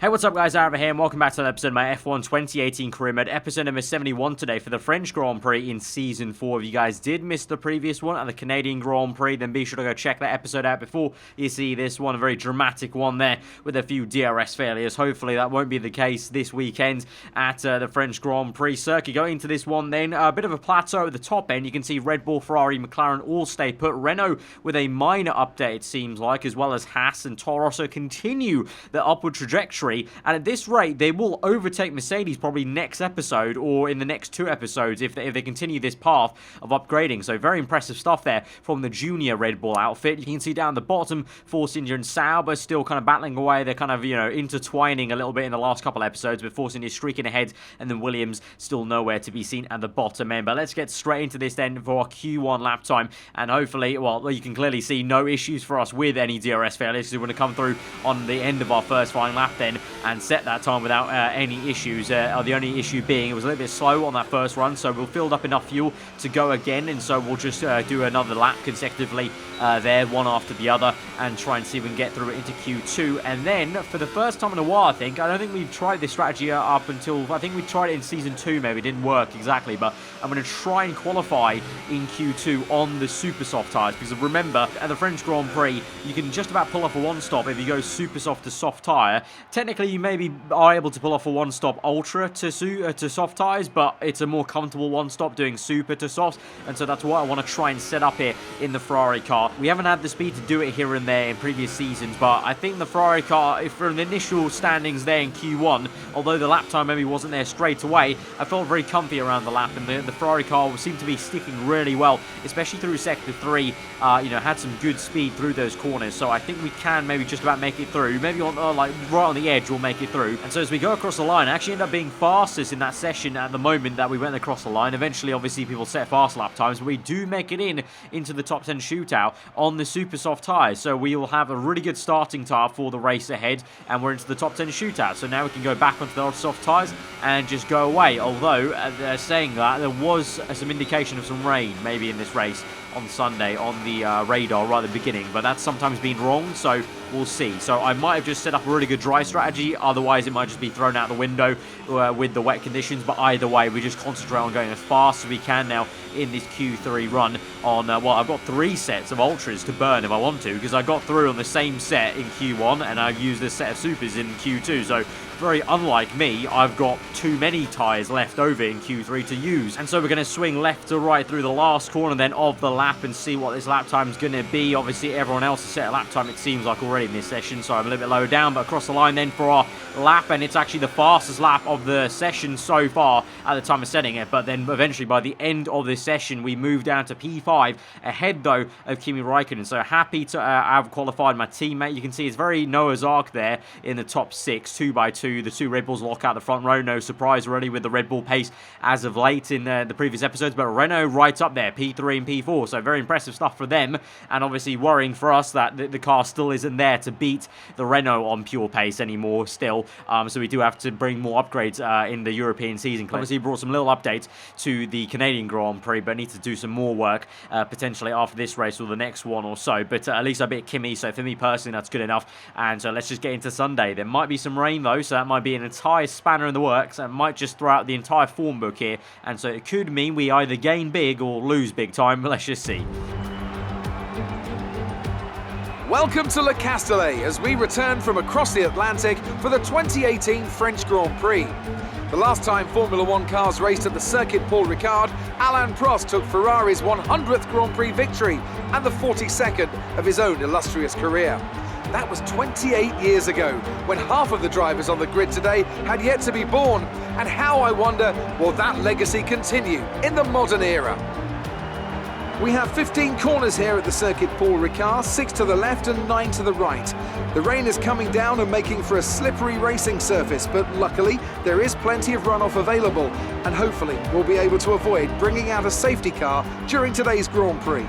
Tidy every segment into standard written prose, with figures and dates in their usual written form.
Hey, what's up guys, aarava here and welcome back to another episode of my F1 2018 career mode, episode number 71 today for the French Grand Prix in Season 4. If you guys did miss the previous one and the Canadian Grand Prix, then be sure to go check that episode out before you see this one, a very dramatic one there with a few DRS failures. Hopefully that won't be the case this weekend at the French Grand Prix circuit. Going into this one then, a bit of a plateau at the top end. You can see Red Bull, Ferrari, McLaren all stay put. Renault with a minor update it seems like, as well as Haas and Toro Rosso continue the upward trajectory. And at this rate, they will overtake Mercedes probably next episode or in the next two episodes if they continue this path of upgrading. So very impressive stuff there from the junior Red Bull outfit. You can see down the bottom, Force India and Sauber still kind of battling away. They're kind of, intertwining a little bit in the last couple episodes, but Force India streaking ahead, and then Williams still nowhere to be seen at the bottom end. But let's get straight into this then for our Q1 lap time, and hopefully, well, you can clearly see no issues for us with any DRS failures. So we're going to come through on the end of our first flying lap then and set that time without any issues. The only issue being it was a little bit slow on that first run, so we'll filled up enough fuel to go again, and so we'll just do another lap consecutively there, one after the other, and try and see if we can get through it into Q2. And then for the first time in a while, I don't think we've tried this strategy up until, I think we tried it in Season 2 maybe, it didn't work exactly, but I'm going to try and qualify in Q2 on the super soft tyres, because remember, at the French Grand Prix, you can just about pull off a one-stop if you go super soft to soft tyre. Technically, you maybe are able to pull off a one-stop ultra to soft tyres, but it's a more comfortable one-stop doing super to softs, and so that's what I want to try and set up here in the Ferrari car. We haven't had the speed to do it here and there in previous seasons, but I think the Ferrari car, if from the initial standings there in Q1, although the lap time maybe wasn't there straight away, I felt very comfy around the lap, and the Ferrari car seemed to be sticking really well, especially through Sector 3, had some good speed through those corners, so I think we can maybe just about make it through. Maybe on like right on the edge we'll make it through. And so as we go across the line, I actually end up being fastest in that session at the moment that we went across the line. Eventually, obviously, people set fast lap times, but we do make it into the top 10 shootout on the super soft tyres. So we will have a really good starting tyre for the race ahead, and we're into the top 10 shootout. So now we can go back onto the soft tyres and just go away. Although, saying that, there was some indication of some rain maybe in this race on Sunday on the radar right at the beginning, but that's sometimes been wrong, so we'll see. So I might have just set up a really good dry strategy, otherwise it might just be thrown out the window with the wet conditions, but either way we just concentrate on going as fast as we can now in this Q3 run on, well, I've got 3 sets of ultras to burn if I want to, because I got through on the same set in Q1 and I've used this set of supers in Q2, so very unlike me, I've got too many tyres left over in Q3 to use. And so we're going to swing left to right through the last corner then of the lap and see what this lap time is going to be. Obviously everyone else has set a lap time, it seems like, already in this session, so I'm a little bit lower down, but across the line then for our lap, and it's actually the fastest lap of the session so far at the time of setting it. But then eventually by the end of this session we move down to P5, ahead though of Kimi Raikkonen. So happy to have qualified my teammate. You can see it's very Noah's Ark there in the top 6, 2x2. The 2 Red Bulls lock out the front row. No surprise really with the Red Bull pace as of late in the previous episodes, but Renault right up there, P3 and P4, so very impressive stuff for them, and obviously worrying for us that the car still isn't there to beat the Renault on pure pace anymore still, so we do have to bring more upgrades in the European season. Obviously brought some little updates to the Canadian Grand Prix, but need to do some more work potentially after this race or the next one or so, but at least I beat Kimi, so for me personally that's good enough. And so let's just get into Sunday. There might be some rain though, so that might be an entire spanner in the works, and might just throw out the entire form book here, and so it could mean we either gain big or lose big time, but let's just see. Welcome to Le Castellet as we return from across the Atlantic for the 2018 French Grand Prix. The last time Formula 1 cars raced at the Circuit Paul Ricard, Alain Prost took Ferrari's 100th Grand Prix victory and the 42nd of his own illustrious career. That was 28 years ago, when half of the drivers on the grid today had yet to be born. And how, I wonder, will that legacy continue in the modern era? We have 15 corners here at the Circuit Paul Ricard, 6 to the left and 9 to the right. The rain is coming down and making for a slippery racing surface, but luckily there is plenty of runoff available, and hopefully we'll be able to avoid bringing out a safety car during today's Grand Prix.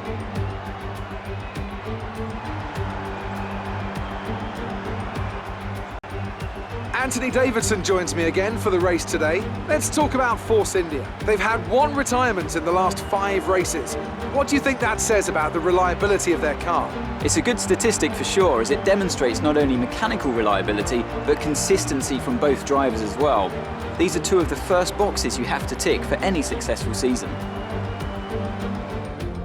Anthony Davidson joins me again for the race today. Let's talk about Force India. They've had one retirement in the last 5 races. What do you think that says about the reliability of their car? It's a good statistic for sure, as it demonstrates not only mechanical reliability, but consistency from both drivers as well. These are 2 of the first boxes you have to tick for any successful season.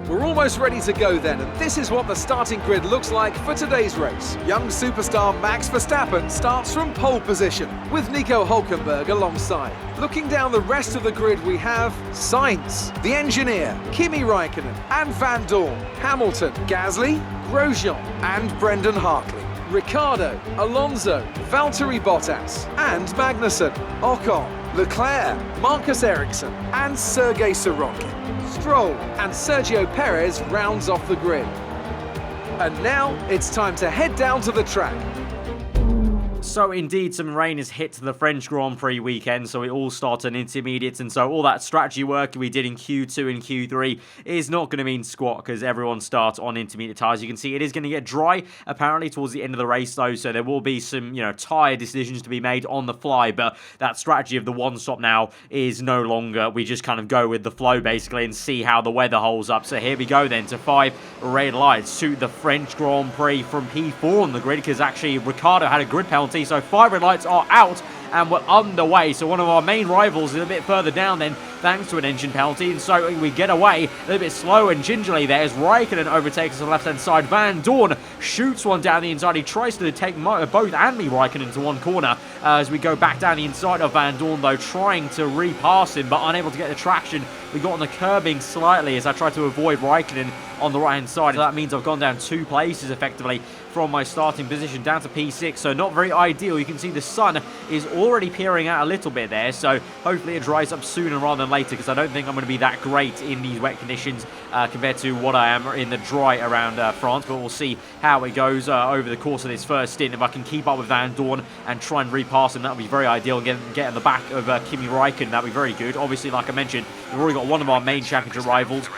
We're almost ready to go then, and this is what the starting grid looks like for today's race. Young superstar Max Verstappen starts from pole position, with Nico Hülkenberg alongside. Looking down the rest of the grid, we have Sainz, the engineer, Kimi Raikkonen and Van Dorn, Hamilton, Gasly, Grosjean and Brendan Hartley, Ricciardo, Alonso, Valtteri Bottas and Magnussen, Ocon, Leclerc, Marcus Ericsson and Sergei Sorokin. Stroll and Sergio Perez rounds off the grid. And now it's time to head down to the track. So indeed, some rain has hit the French Grand Prix weekend, so we all start on intermediates, and so all that strategy work we did in Q2 and Q3 is not going to mean squat because everyone starts on intermediate tyres. You can see it is going to get dry apparently towards the end of the race though, so there will be some, tyre decisions to be made on the fly, but that strategy of the one stop now is no longer. We just kind of go with the flow basically and see how the weather holds up. So here we go then to 5 red lights to the French Grand Prix from P4 on the grid, because actually Ricciardo had a grid penalty. So 5 red lights are out and we're underway. So one of our main rivals is a bit further down then, thanks to an engine penalty. And so we get away a little bit slow and gingerly there as Raikkonen overtakes us on the left-hand side. Van Dorn shoots one down the inside. He tries to take both and me Raikkonen into one corner as we go back down the inside of Van Dorn, though, trying to repass him, but unable to get the traction. We got on the curbing slightly as I tried to avoid Raikkonen on the right-hand side. So that means I've gone down 2 places effectively from my starting position down to P6, so not very ideal. You can see the sun is already peering out a little bit there, so hopefully it dries up sooner rather than later, because I don't think I'm going to be that great in these wet conditions compared to what I am in the dry around France, but we'll see how it goes over the course of this first stint. If I can keep up with Van Dorn and try and repass him, that would be very ideal. Get in the back of Kimi Raikkonen, that would be very good. Obviously, like I mentioned, we've already got one of our main championship rivals.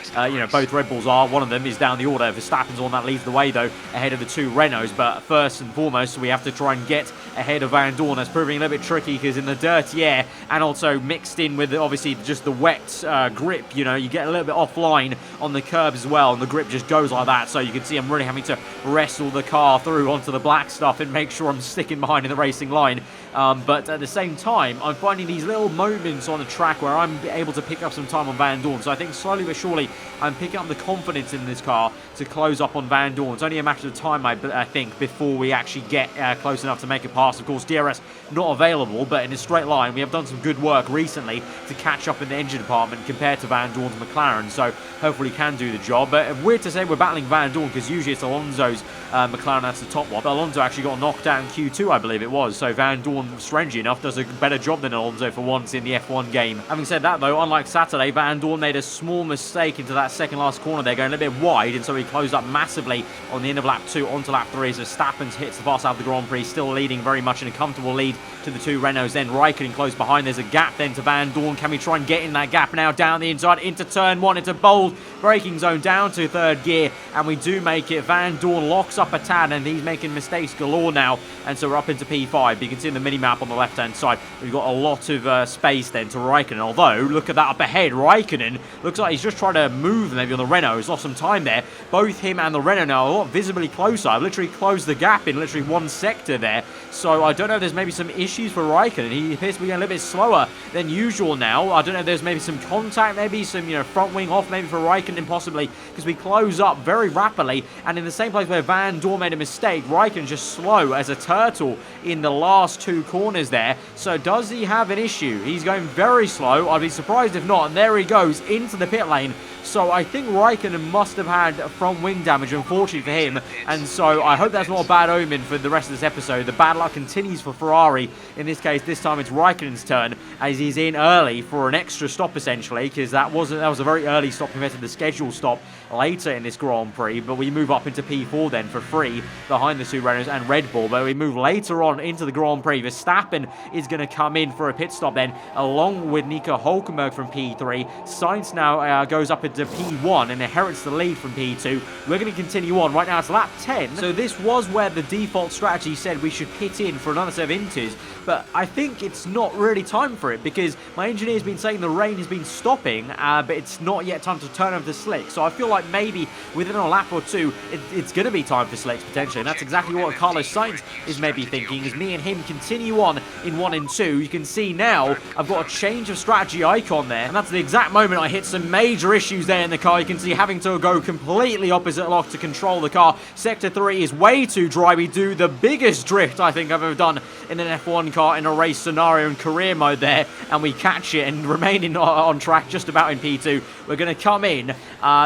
Both Red Bulls are. One of them is down the order. Verstappen's on that leads the way, though, ahead of the 2 Renaults. But first and foremost, we have to try and get ahead of Van Dorn. That's proving a little bit tricky because in the dirty air and also mixed in with, obviously, just the wet grip, you get a little bit offline on the curb as well, and the grip just goes like that. So you can see I'm really having to wrestle the car through onto the black stuff and make sure I'm sticking behind in the racing line. But at the same time, I'm finding these little moments on the track where I'm able to pick up some time on Van Dorn. So I think slowly but surely I'm picking up the confidence in this car to close up on Van Dorn. It's only a matter of time, I think, before we actually get close enough to make a pass. Of course, DRS not available, but in a straight line, we have done some good work recently to catch up in the engine department compared to Van Dorn's McLaren. So hopefully can do the job. But weird to say we're battling Van Dorn because usually it's Alonso's McLaren that's the top one. But Alonso actually got knocked out in Q2, I believe it was. So Van Dorn, strangely enough, does a better job than Alonso for once in the F1 game. Having said that, though, unlike Saturday, Van Dorn made a small mistake into that second last corner there, going a little bit wide, and so he closed up massively on the end of lap 2 onto lap 3 as Verstappen hits the fast out of the Grand Prix, still leading very much in a comfortable lead to the 2 Renaults. Then Raikkonen close behind. There's a gap then to Van Dorn. Can we try and get in that gap now down the inside into turn 1, into bold braking zone down to 3rd gear, and we do make it. Van Dorn locks up a tad and he's making mistakes galore now, and so we're up into P5. You can see in the mini-map on the left-hand side we've got a lot of space then to Raikkonen, although look at that up ahead. Raikkonen looks like he's just trying to move maybe on the Renault. He's lost some time there. Both him and the Renault now are a lot visibly closer. I've literally closed the gap in literally 1 sector there, so I don't know if there's maybe some issues for Raikkonen. He appears to be going a little bit slower than usual now. I don't know if there's maybe some contact, maybe some front wing off maybe for Raikkonen possibly, because we close up very rapidly, and in the same place where Van Dorn made a mistake, Raikkonen's just slow as a turtle in the last 2 corners there. So does he have an issue? He's going very slow. I'd be surprised if not, and there he goes into the pit lane. So I think Raikkonen must have had front wing damage, unfortunately for him, and so I hope that's not a bad omen for the rest of this episode. The bad luck continues for Ferrari. In this case, this time it's Raikkonen's turn as he's in early for an extra stop essentially, because that was a very early stop compared to the scheduled stop later in this Grand Prix, but we move up into P4 then for free behind the two Renaults and Red Bull. But we move later on into the Grand Prix. Verstappen is going to come in for a pit stop then, along with Nico Hülkenberg from P3. Sainz now goes up into P1 and inherits the lead from P2. We're going to continue on. Right now it's lap 10. So this was where the default strategy said we should pit in for another set of inters, but I think it's not really time for it because my engineer's been saying the rain has been stopping, but it's not yet time to turn over to slicks. So I feel like maybe within a lap or two, it's going to be time for slicks potentially, and that's exactly what Carlos Sainz is maybe thinking as me and him continue on in 1 and 2. You can see now I've got a change of strategy icon there, and that's the exact moment I hit some major issues there in the car. You can see having to go completely opposite lock to control the car. Sector 3 is way too dry. We do the biggest drift I think I've ever done in an F1 car in a race scenario in career mode there, and we catch it and remain on track just about in P2. We're going to come in,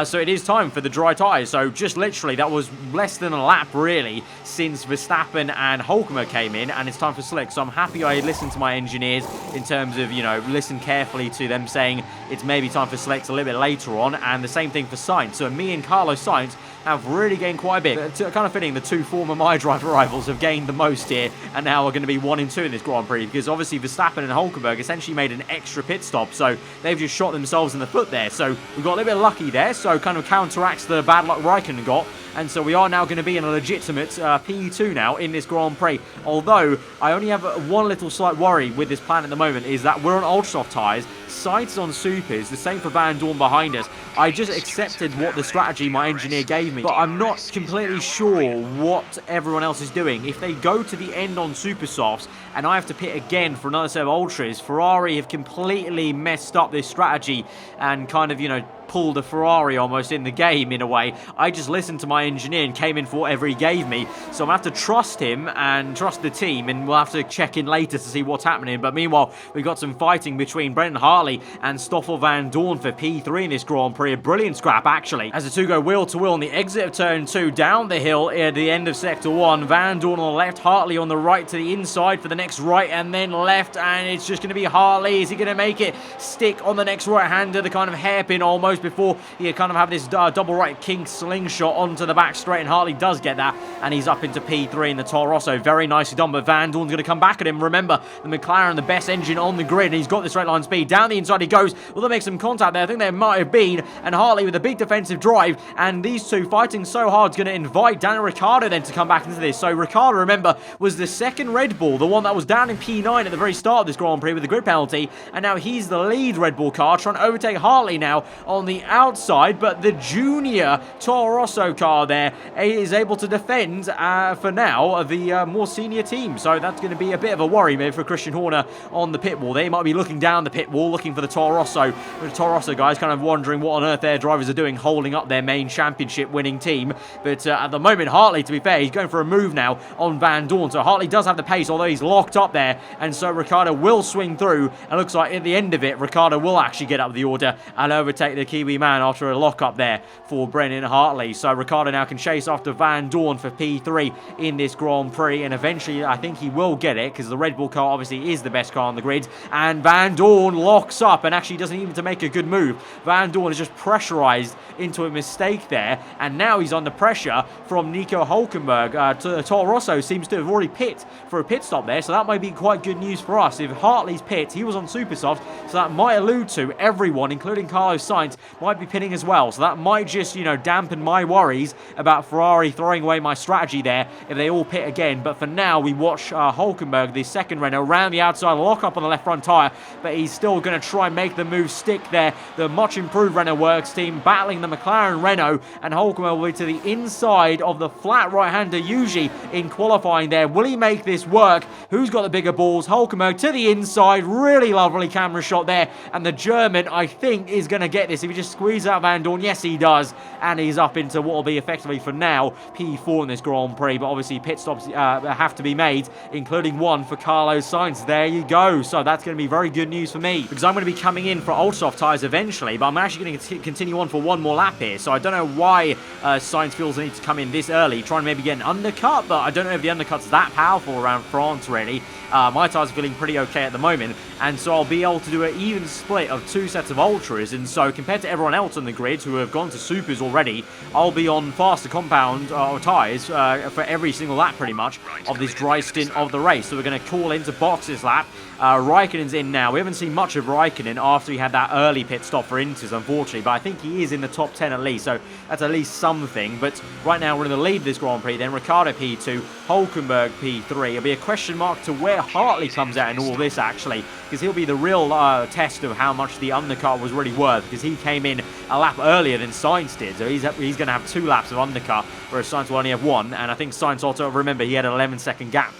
so it is time for the dry tyres. So just literally that was less than a lap really since Verstappen and Hülkenberg came in, and it's time for slicks. So I'm happy I listened to my engineers in terms of, you know, listen carefully to them saying it's maybe time for slicks a little bit later on, and the same thing for Sainz. So me and Carlos Sainz have really gained quite a bit. Kind of fitting, the two former My Driver rivals have gained the most here, and now we're going to be 1 and 2 in this Grand Prix, because obviously Verstappen and Hülkenberg essentially made an extra pit stop, so they've just shot themselves in the foot there. So we got a little bit lucky there, so kind of counteracts the bad luck Raikkonen got. And so we are now going to be in a legitimate P2 now in this Grand Prix. Although, I only have one little slight worry with this plan at the moment, is that we're on ultra soft tyres, Sainz is on supers, the same for Van Dorn behind us. I just accepted what the strategy my engineer gave me, but I'm not completely sure what everyone else is doing. If they go to the end on super softs, and I have to pit again for another set of ultras, Ferrari have completely messed up this strategy and kind of, you know, pulled a Ferrari almost in the game in a way. I just listened to my engineer and came in for whatever he gave me. So I'm going to have to trust him and trust the team, and we'll have to check in later to see what's happening. But meanwhile, we've got some fighting between Brendan Hartley and Stoffel Van Dorn for P3 in this Grand Prix. A brilliant scrap, actually, as the two go wheel to wheel on the exit of turn 2 down the hill at the end of sector 1. Van Dorn on the left, Hartley on the right to the inside for the next right, and then left, and it's just going to be Hartley. Is he going to make it stick on the next right-hander, the kind of hairpin almost, before you kind of have this double right king slingshot onto the back straight, and Hartley does get that, and he's up into P3 in the Toro Rosso. Very nicely done, but Van Dorn's going to come back at him. Remember, the McLaren, the best engine on the grid, and he's got this straight line speed. Down the inside he goes. Will they make some contact there? I think there might have been, and Hartley with a big defensive drive, and these two fighting so hard is going to invite Daniel Ricciardo then to come back into this. So Ricciardo, remember, was the second Red Bull, the one that was down in P9 at the very start of this Grand Prix with the grid penalty, and now he's the lead Red Bull car, trying to overtake Hartley now on the outside, but the junior Toro Rosso car there is able to defend for now the more senior team. So that's going to be a bit of a worry maybe for Christian Horner on the pit wall. They might be looking down the pit wall looking for the Toro Rosso. The Toro Rosso guys kind of wondering what on earth their drivers are doing holding up their main championship winning team. But at the moment, Hartley, to be fair, he's going for a move now on Van Dorn. So Hartley does have the pace, although he's locked up there, and so Ricciardo will swing through, and looks like at the end of it Ricciardo will actually get up the order and overtake the Kiwi man after a lock up there for Brendan Hartley. So Ricciardo now can chase after Van Dorn for P3 in this Grand Prix, and eventually I think he will get it because the Red Bull car obviously is the best car on the grid, and Van Dorn locks up and actually doesn't even to make a good move. Van Dorn is just pressurized into a mistake there, and now he's under pressure from Nico Hülkenberg. Toro Rosso seems to have already pit for a pit stop there, so that might be quite good news for us. If Hartley's pit, he was on super soft, so that might allude to everyone, including Carlos Sainz, might be pitting as well. So that might just, you know, dampen my worries about Ferrari throwing away my strategy there if they all pit again. But for now, we watch Hülkenberg, the second Renault, around the outside, lock up on the left front tyre, but he's still going to try and make the move stick there. The much improved Renault Works team battling the McLaren Renault, and Hülkenberg will be to the inside of the flat right-hander Yuji in qualifying there. Will he make this work? Who's got the bigger balls? Hülkenberg to the inside. Really lovely camera shot there, and the German, I think, is going to get this if he just squeezes out Van Dorn. Yes, he does, and he's up into what will be effectively for now P4 in this Grand Prix, but obviously pit stops have to be made, including one for Carlos Sainz. There you go. So that's going to be very good news for me, because I'm going to be coming in for ultra soft tyres eventually, but I'm actually going to continue on for one more lap here. So I don't know why Sainz feels the need to come in this early, trying to maybe get an undercut, but I don't know if the undercut's that powerful around France really. My tyres are feeling pretty okay at the moment, and so I'll be able to do an even split of two sets of ultras, and so compared to to everyone else on the grid who have gone to supers already, I'll be on faster compound tyres for every single lap pretty much of this dry stint of the race. So we're going to call into box this lap. Raikkonen's in now. We haven't seen much of Raikkonen after he had that early pit stop for Inters, unfortunately, but I think he is in the top 10 at least, so that's at least something. But right now we're in the lead of this Grand Prix, then Ricciardo P2, Hulkenberg P3. It'll be a question mark to where Hartley comes out in all this, actually, because he'll be the real test of how much the undercut was really worth, because he came in a lap earlier than Sainz did, so he's going to have 2 laps of undercut, whereas Sainz will only have 1, and I think Sainz also, remember, he had an 11-second gap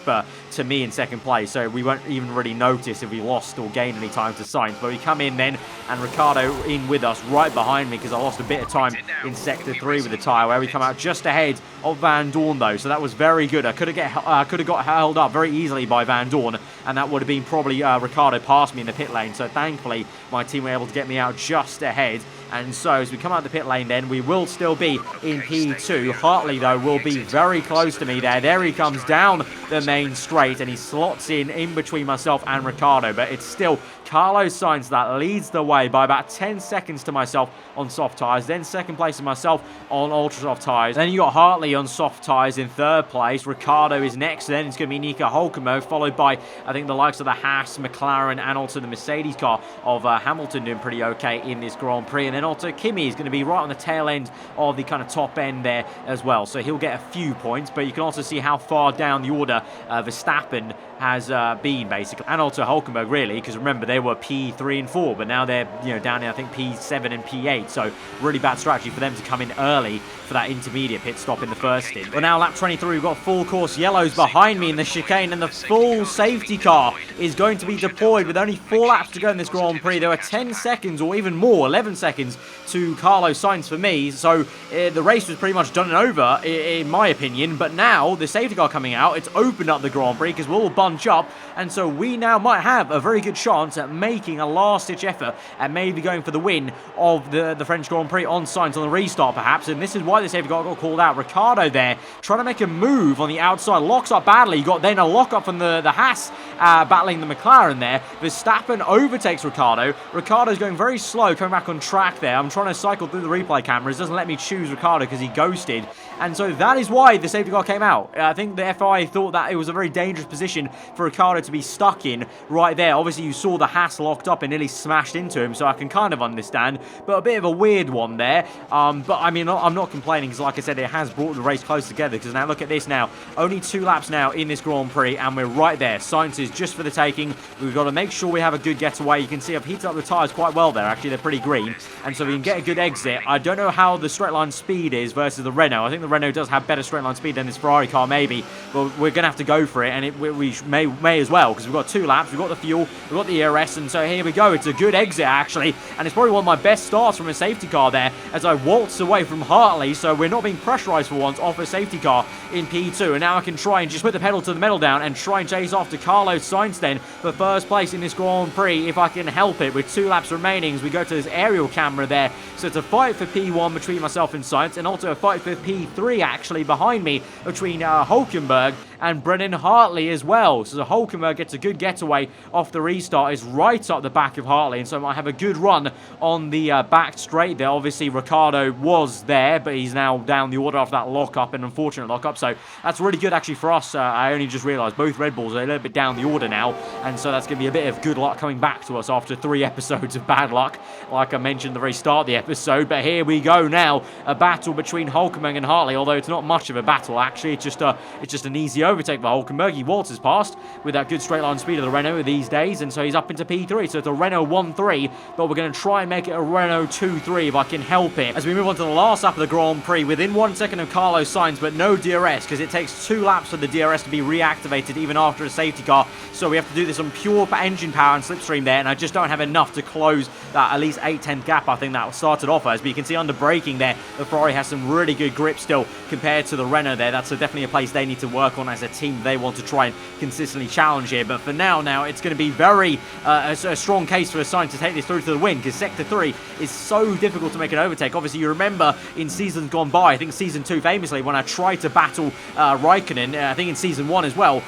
to me in second place, so we won't even really notice if we lost or gained any time to Sainz. But we come in then, and Ricciardo in with us right behind me, because I lost a bit of time in sector 3 with the tyre, where we come out just ahead of Van Dorn though, so that was very good. I could have got held up very easily by Van Dorn, and that would have been probably Ricciardo past me in the pit lane, so thankfully my team were able to get me out just ahead. And so as we come out the pit lane then, we will still be in P2. Hartley though will be very close to me there. There he comes down the main straight, and he slots in between myself and Ricciardo, but it's still Carlos Sainz that leads the way by about 10 seconds to myself on soft tyres, then second place to myself on ultra soft tyres. Then you got Hartley on soft tyres in third place. Ricciardo is next, then it's going to be Nico Hulkenberg, followed by I think the likes of the Haas, McLaren, and also the Mercedes car of Hamilton doing pretty okay in this Grand Prix. And then also Kimi is going to be right on the tail end of the kind of top end there as well, so he'll get a few points, but you can also see how far down the order Verstappen has been basically, and also Hulkenberg really, because remember they were P3 and 4, but now they're down in I think P7 and P8, so really bad strategy for them to come in early for that intermediate pit stop in the first stint. Well, now lap 23, we've got full course yellows behind me in the chicane, and the full safety car is going to be deployed with only 4 laps to go in this Grand Prix. There were 10 seconds or even more, 11 seconds to Carlos Sainz for me, so the race was pretty much done and over in my opinion. But now the safety car coming out, it's opened up the Grand Prix because we'll all bunch up, and so we now might have a very good chance at making a last-ditch effort and maybe going for the win of the French Grand Prix on Sainz on the restart perhaps. And this is why the safety car got called out. Ricciardo there trying to make a move on the outside, locks up badly. You got then a lock up from the Haas battling the McLaren there. Verstappen overtakes Ricciardo. Ricciardo's going very slow, coming back on track there. I'm trying to cycle through the replay cameras, doesn't let me choose Ricciardo because he ghosted, and so that is why the safety car came out. I think the FIA thought that it was a very dangerous position for Ricciardo to be stuck in right there. Obviously you saw the Haas locked up and nearly smashed into him, so I can kind of understand, but a bit of a weird one there. But I mean, I'm not complaining, because like I said, it has brought the race close together, because now look at this now, only 2 laps now in this Grand Prix, and we're right there. Sainz is just for the taking. We've got to make sure we have a good getaway. You can see I've heated up the tyres quite well there, actually they're pretty green, and so we can get a good exit. I don't know how the straight line speed is versus the Renault. I think the Renault does have better straight line speed than this Ferrari car maybe, but we're going to have to go for it, and we may as well, because we've got 2 laps, we've got the fuel, we've got the ERS, and so here we go. It's a good exit actually, and it's probably one of my best starts from a safety car there as I waltz away from Hartley, so we're not being pressurized for once off a safety car in P2, and now I can try and just put the pedal to the metal down and try and chase after Carlos Sainz then for first place in this Grand Prix if I can help it, with 2 laps remaining as we go to this aerial camera there. So it's a fight for P1 between myself and Sainz, and also a fight for P3 actually behind me between Hulkenberg and Brennan Hartley as well. So Hulkenberg gets a good getaway off the restart, is right up the back of Hartley, and so might have a good run on the back straight there. Obviously Ricciardo was there, but he's now down the order after that lock-up, an unfortunate lock-up, so that's really good actually for us. I only just realised both Red Bulls are a little bit down the order now, and so that's going to be a bit of good luck coming back to us after 3 episodes of bad luck, like I mentioned at the very start of the episode. But here we go now, a battle between Hulkenberg and Hartley, although it's not much of a battle actually, it's just an easy overtake for Hulkenberg. He waltzes past with that good straight line speed of the Renault these days, and so he's up into P3, so it's a Renault 1-3, but we're going to try and make it a Renault 2-3 if I can help it. As we move on to the last lap of the Grand Prix, within 1 second of Carlos Sainz, but no DRS, because it takes 2 laps for the DRS to be reactivated even after a safety car, so we have to do this on pure engine power and slipstream there, and I just don't have enough to close that at least 8/10 gap I think that started off as. But you can see under braking there, the Ferrari has some really good grip still compared to the Renault there. That's definitely a place they need to work on, as a team they want to try and consistently challenge here. But for now, it's going to be very a strong case for Sainz to take this through to the win, because Sector 3 is so difficult to make an overtake. Obviously, you remember in seasons gone by, I think Season 2 famously, when I tried to battle Raikkonen, I think in Season 1 as well,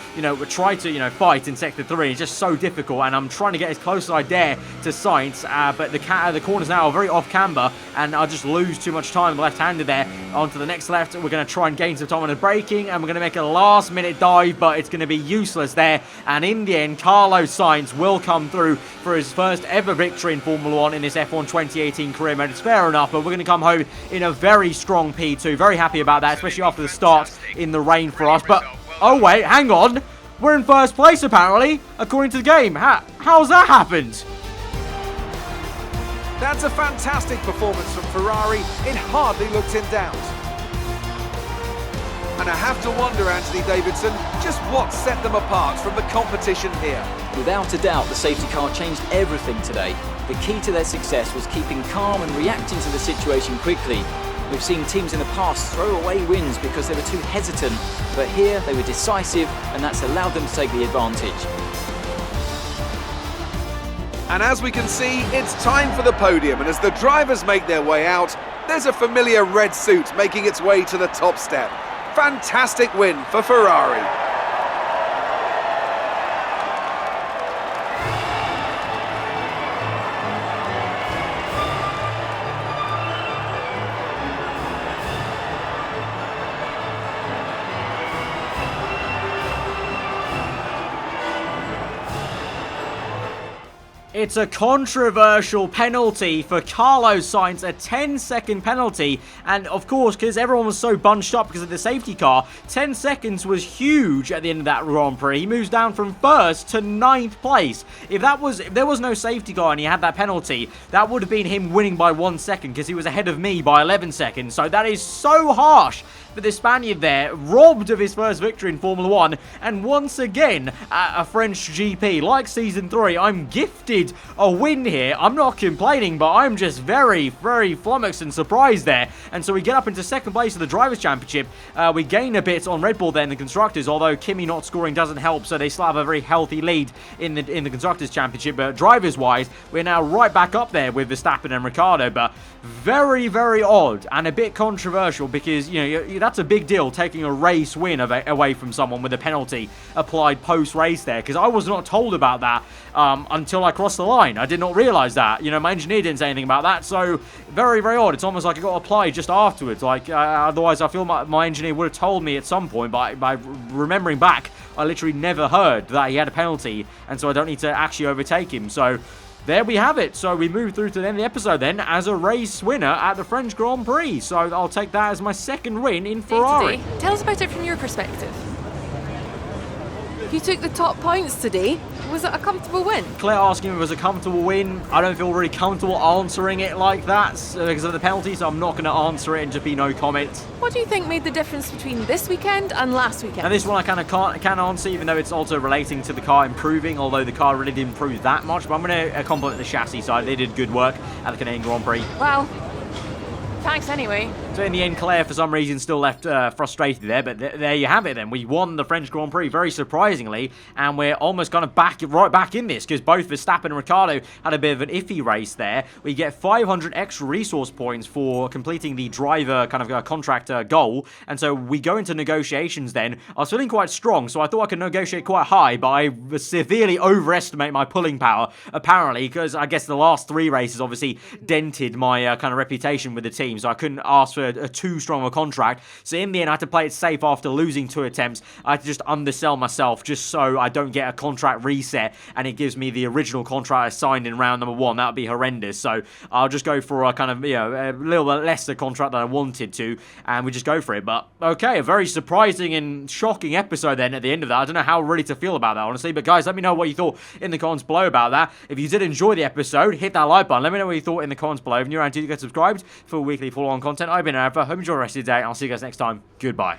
tried to, fight in Sector 3. It's just so difficult, and I'm trying to get as close as I dare to Sainz, but the corners now are very off-camber, and I'll just lose too much time left-handed there. Onto the next left, we're going to try and gain some time on the braking, and we're going to make a last-minute dive, but it's going to be useless there, and in the end, Carlos Sainz will come through for his first ever victory in Formula 1 in this F1 2018 career mode. It's fair enough, but we're going to come home in a very strong P2. Very happy about that, especially after the start in the rain for us. But, oh wait, hang on. We're in first place, apparently, according to the game. How's that happened? That's a fantastic performance from Ferrari. It hardly looked in doubt. And I have to wonder, Anthony Davidson, just what set them apart from the competition here. Without a doubt, the safety car changed everything today. The key to their success was keeping calm and reacting to the situation quickly. We've seen teams in the past throw away wins because they were too hesitant, but here they were decisive, and that's allowed them to take the advantage. And as we can see, it's time for the podium, and as the drivers make their way out, there's a familiar red suit making its way to the top step. Fantastic win for Ferrari. It's a controversial penalty for Carlos Sainz, a 10-second penalty, and of course, because everyone was so bunched up because of the safety car, 10 seconds was huge at the end of that Grand Prix. He moves down from 1st to 9th place. If there was no safety car and he had that penalty, that would have been him winning by 1 second, because he was ahead of me by 11 seconds. So that is so harsh for the Spaniard there, robbed of his first victory in Formula 1, and once again, a French GP. Like Season 3, I'm gifted a win here. I'm not complaining, but I'm just very, very flummoxed and surprised there. And so we get up into 2nd place of the Drivers' Championship. We gain a bit on Red Bull there in the Constructors, although Kimi not scoring doesn't help, so they still have a very healthy lead in the Constructors' Championship. But drivers-wise, we're now right back up there with Verstappen and Ricciardo, but very, very odd and a bit controversial, because, that's a big deal, taking a race win away from someone with a penalty applied post-race there, because I was not told about that until I crossed the line. I did not realise that. My engineer didn't say anything about that, so very, very odd. It's almost like it got applied just afterwards. Otherwise, I feel my engineer would have told me at some point, but by remembering back, I literally never heard that he had a penalty, and so I don't need to actually overtake him. So there we have it. So we move through to the end of the episode then as a race winner at the French Grand Prix. So I'll take that as my 2nd win in Ferrari. Day-to-day. Tell us about it from your perspective. You took the top points today. Was it a comfortable win? Claire asking if it was a comfortable win. I don't feel really comfortable answering it like that because of the penalty, so I'm not going to answer it and just be no comment. What do you think made the difference between this weekend and last weekend? And this one I kind of can't answer, even though it's also relating to the car improving, although the car really didn't improve that much. But I'm going to compliment the chassis side. They did good work at the Canadian Grand Prix. Well, thanks anyway. So in the end, Claire, for some reason, still left frustrated there, but there you have it then. We won the French Grand Prix, very surprisingly, and we're almost kind of right back in this, because both Verstappen and Ricciardo had a bit of an iffy race there. We get 500 extra resource points for completing the driver kind of contractor goal, and so we go into negotiations then. I was feeling quite strong, so I thought I could negotiate quite high, but I severely overestimate my pulling power, apparently, because I guess the last 3 races obviously dented my kind of reputation with the team, so I couldn't ask for a too strong a contract. So in the end, I had to play it safe after losing 2 attempts. I had to just undersell myself just so I don't get a contract reset and it gives me the original contract I signed in round number 1. That would be horrendous. So I'll just go for a kind of, a little bit lesser contract than I wanted to, and we just go for it. But okay, a very surprising and shocking episode then at the end of that. I don't know how really to feel about that, honestly. But guys, let me know what you thought in the comments below about that. If you did enjoy the episode, hit that like button. Let me know what you thought in the comments below. If you're around, do get subscribed for weekly full-on content. I've been Alfa. Hope you enjoy the rest of your day. I'll see you guys next time. Goodbye.